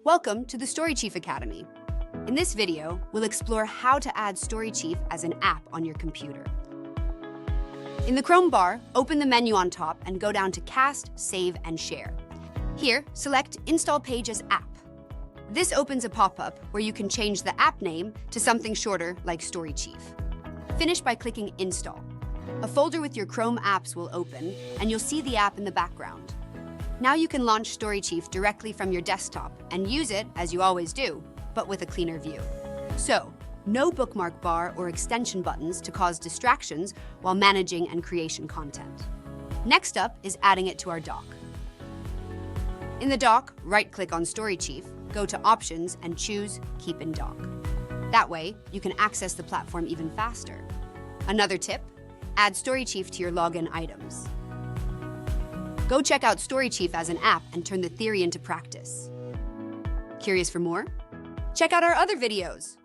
Welcome to the StoryChief Academy. In this video, we'll explore how to add StoryChief as an app on your computer. In the Chrome bar, open the menu on top and go down to Cast, Save, and Share. Here, select Install Page as App. This opens a pop-up where you can change the app name to something shorter like StoryChief. Finish by clicking Install. A folder with your Chrome apps will open, and you'll see the app in the background. Now you can launch StoryChief directly from your desktop and use it as you always do, but with a cleaner view. So, no bookmark bar or extension buttons to cause distractions while managing and creation content. Next up is adding it to our dock. In the dock, right-click on StoryChief, go to Options and choose Keep in Dock. That way, you can access the platform even faster. Another tip, add StoryChief to your login items. Go check out StoryChief as an app and turn the theory into practice. Curious for more? Check out our other videos.